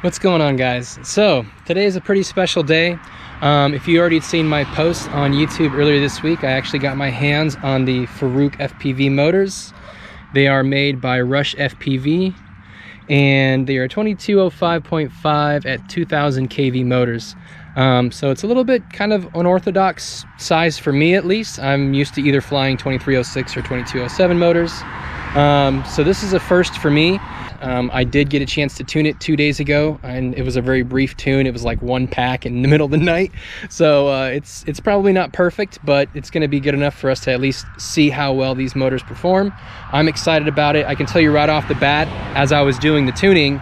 What's going on, guys? So today is a pretty special day. If you already seen my post on YouTube earlier this week, I actually got my hands on the Faroùq FPV motors. They are made by RushFPV, and they are 2505.5 at 2000 kV motors. So it's a little bit kind of unorthodox size for me, at least. I'm used to either flying 2306 or 2207 motors. So this is a first for me. I did get a chance to tune it 2 days ago, and it was a very brief tune. It was like one pack in the middle of the night. So it's probably not perfect, but it's going to be good enough for us to at least see how well these motors perform. I'm excited about it. I can tell you right off the bat, as I was doing the tuning,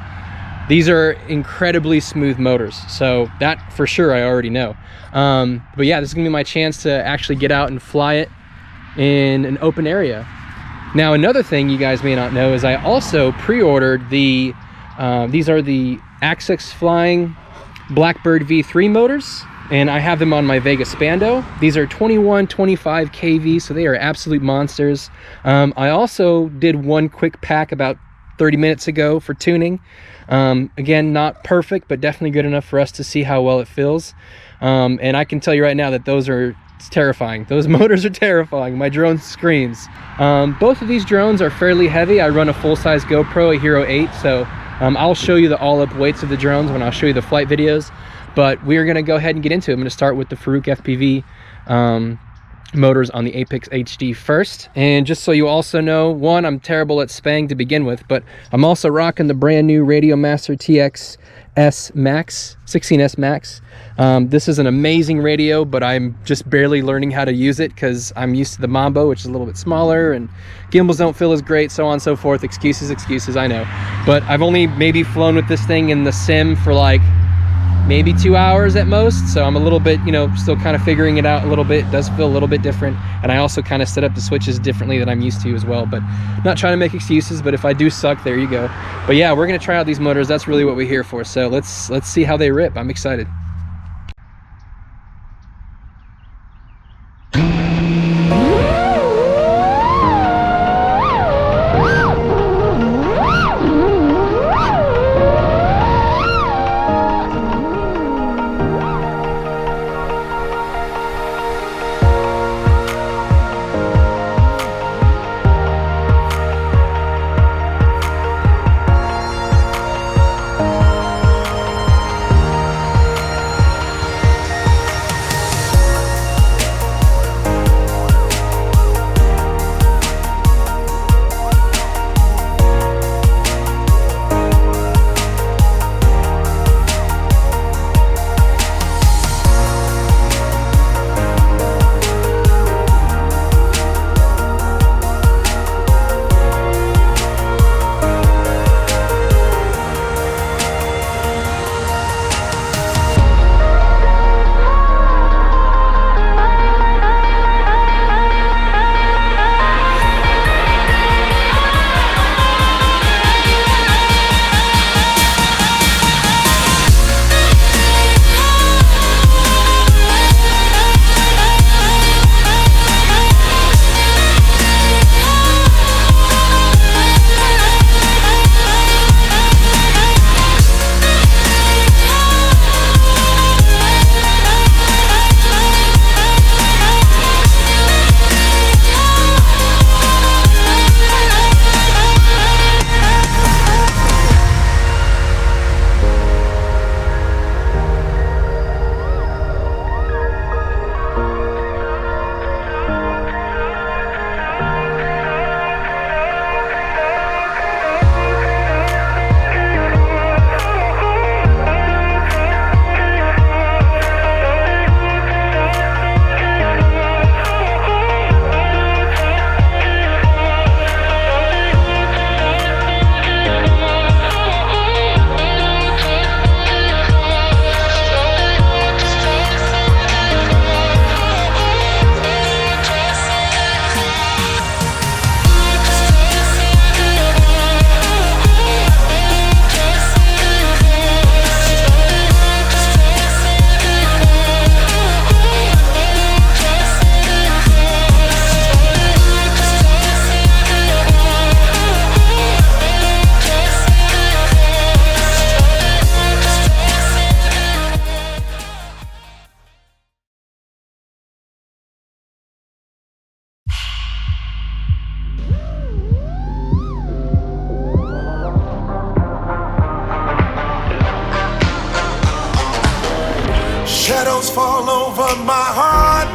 these are incredibly smooth motors. So that for sure I already know. But yeah, this is going to be my chance to actually get out and fly it in an open area. Now, another thing you guys may not know is I also pre-ordered the, these are the Axisflying Blackbird V3 motors, and I have them on my Vega Sbando. These are 2505 kV, so they are absolute monsters. I also did one quick pack about 30 minutes ago for tuning. Again, not perfect, but definitely good enough for us to see how well it feels. And I can tell you right now that those are terrifying. Those motors are terrifying. My drone screams. Both of these drones are fairly heavy. I run a full-size GoPro, a Hero 8, so I'll show you the all-up weights of the drones when I'll show you the flight videos. But we're going to go ahead and get into it. I'm going to start with the Faroùq FPV motors on the ApexHD first. And just so you also know, one, I'm terrible at spang to begin with, but I'm also rocking the brand new Radiomaster TX Max 16S Max. This is an amazing radio, but I'm just barely learning how to use it because I'm used to the Mambo, which is a little bit smaller, and gimbals don't feel as great, so on and so forth. Excuses, I know. But I've only maybe flown with this thing in the sim for like maybe 2 hours at most, so I'm a little bit, you know, still kind of figuring it out a little bit. It does feel a little bit different, and I also kind of set up the switches differently than I'm used to as well. But not trying to make excuses, but if I do suck, there you go. But yeah, we're gonna try out these motors. That's really what we're here for, so let's see how they rip. I'm excited. Shadows fall over my heart.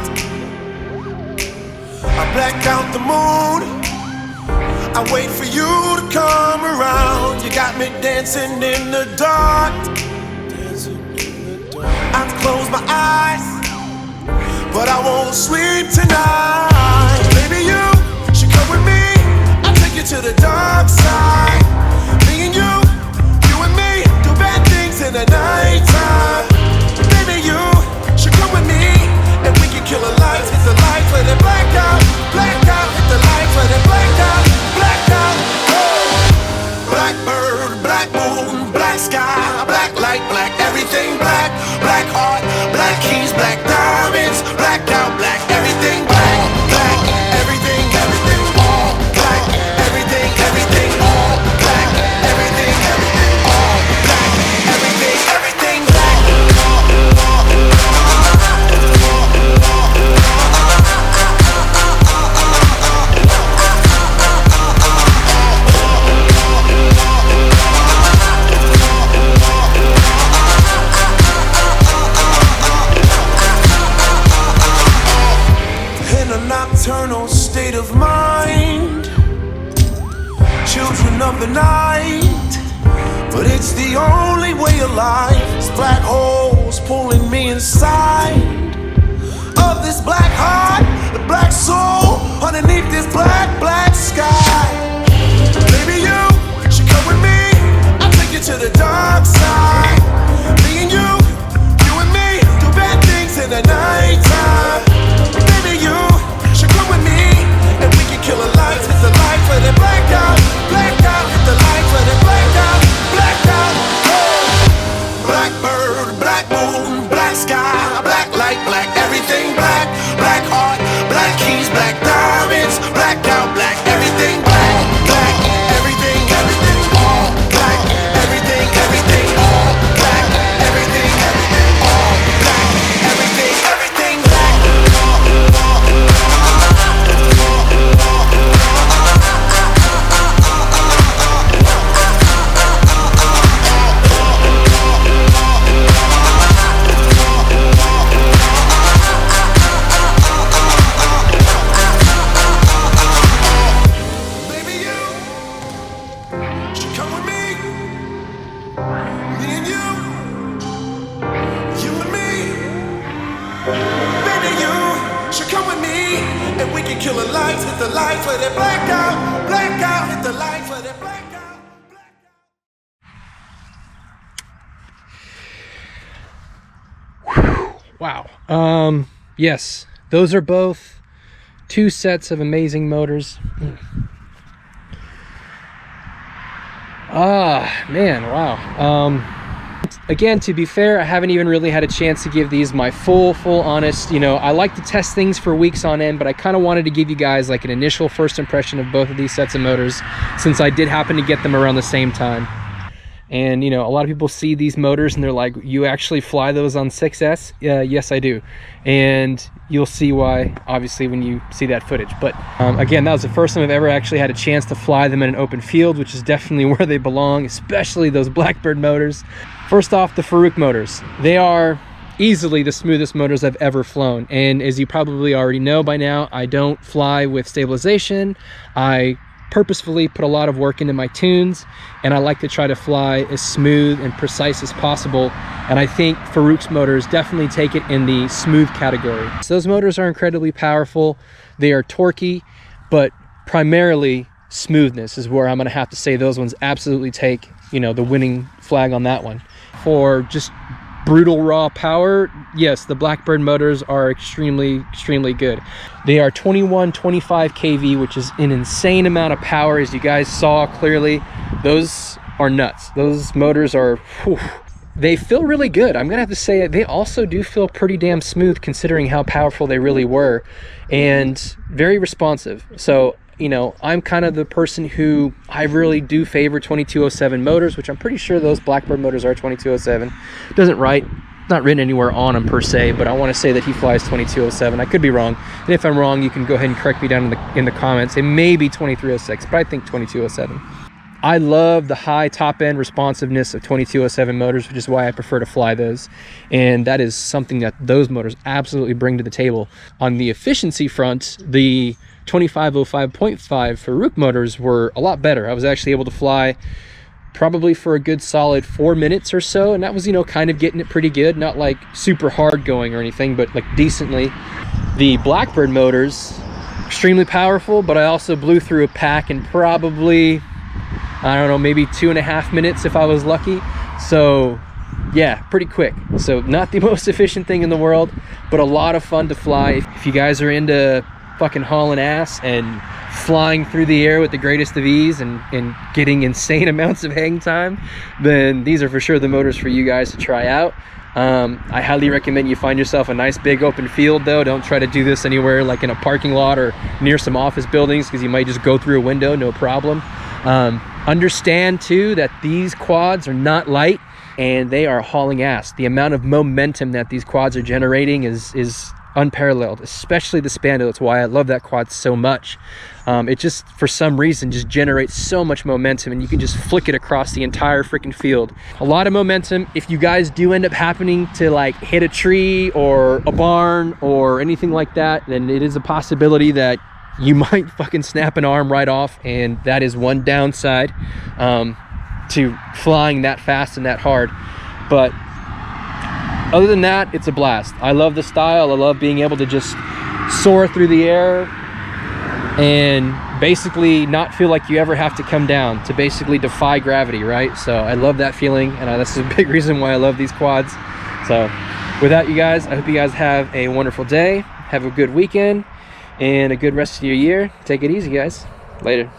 I black out the moon. I wait for you to come around. You got me dancing in the dark. I've closed my eyes, but I won't sleep tonight. Baby, you should come with me. I'll take you to the dark side. Me and you and me, do bad things in the nighttime. Baby, you should come with me, and we can kill the lights, hit the lights, let it black out, hit the lights, let it black out, Blackbird, black moon, black sky, black light, black everything, black heart, black keys, black diamonds, black out, black everything, black everything, all black, everything, all black, everything, all black, everything, black. Nocturnal state of mind, children of the night, but it's the only way of life. It's black holes pulling me inside of this black heart, the black soul underneath this black sky. Baby, you should come with me. I'll take you to the dark side. Me and you and me, do bad things in the nighttime. Baby, you come with me, and we can kill the lights, hit the lights, let it black out, hit the lights, let it black out, Blackbird, black moon, black sky, black light, black everything, black heart, black keys, black diamonds, black out, black everything, black everything, all black, everything, all black, everything, all black, everything, black. Kill the lights, hit the lights, let it black out, hit the lights, let it black Wow. Yes, those are both two sets of amazing motors. Man, wow. Again, to be fair, I haven't even really had a chance to give these my full honest, I like to test things for weeks on end, but I kind of wanted to give you guys like an initial first impression of both of these sets of motors, since I did happen to get them around the same time. And a lot of people see these motors and they're like, you actually fly those on 6S? Yes, I do. And you'll see why, obviously, when you see that footage. But again, that was the first time I've ever actually had a chance to fly them in an open field, which is definitely where they belong, especially those Blackbird motors. First off, the Faroùq motors. They are easily the smoothest motors I've ever flown. And as you probably already know by now, I don't fly with stabilization. I purposefully put a lot of work into my tunes, and I like to try to fly as smooth and precise as possible. And I think Faroùq's motors definitely take it in the smooth category. So those motors are incredibly powerful. They are torquey, but primarily smoothness is where I'm going to have to say those ones absolutely take, the winning flag on that one. For just brutal raw power, yes, the Blackbird motors are extremely good. They are 2505 kV, which is an insane amount of power. As you guys saw clearly, those are nuts. Those motors are, they feel really good. I'm gonna have to say they also do feel pretty damn smooth considering how powerful they really were, and very responsive. So I'm kind of the person who I really do favor 2207 motors, which I'm pretty sure those Blackbird motors are 2207. Doesn't write, not written anywhere on them per se, but I want to say that he flies 2207. I could be wrong, and if I'm wrong, you can go ahead and correct me down in the comments. It may be 2306, but I think 2207. I love the high top end responsiveness of 2207 motors, which is why I prefer to fly those. And that is something that those motors absolutely bring to the table. On the efficiency front, the 2505.5 Faroùq motors were a lot better. I was actually able to fly probably for a good solid 4 minutes or so, and that was, you know, kind of getting it pretty good, not like super hard going or anything, but like decently. The Blackbird motors, extremely powerful, but I also blew through a pack in probably, I don't know, maybe 2.5 minutes if I was lucky. So yeah, pretty quick. So not the most efficient thing in the world, but a lot of fun to fly. If you guys are into fucking hauling ass and flying through the air with the greatest of ease and getting insane amounts of hang time, then these are for sure the motors for you guys to try out. I highly recommend you find yourself a nice big open field though. Don't try to do this anywhere like in a parking lot or near some office buildings, because you might just go through a window, no problem. Understand too that these quads are not light and they are hauling ass. The amount of momentum that these quads are generating is unparalleled, especially the Sbando. That's why I love that quad so much. It just, for some reason, just generates so much momentum, and you can just flick it across the entire freaking field. A lot of momentum. If you guys do end up happening to like hit a tree or a barn or anything like that, then it is a possibility that you might fucking snap an arm right off, and that is one downside to flying that fast and that hard. But other than that, it's a blast. I love the style. I love being able to just soar through the air and basically not feel like you ever have to come down, to basically defy gravity, right? So I love that feeling, and that's a big reason why I love these quads. So with that, you guys, I hope you guys have a wonderful day, have a good weekend, and a good rest of your year. Take it easy, guys. Later.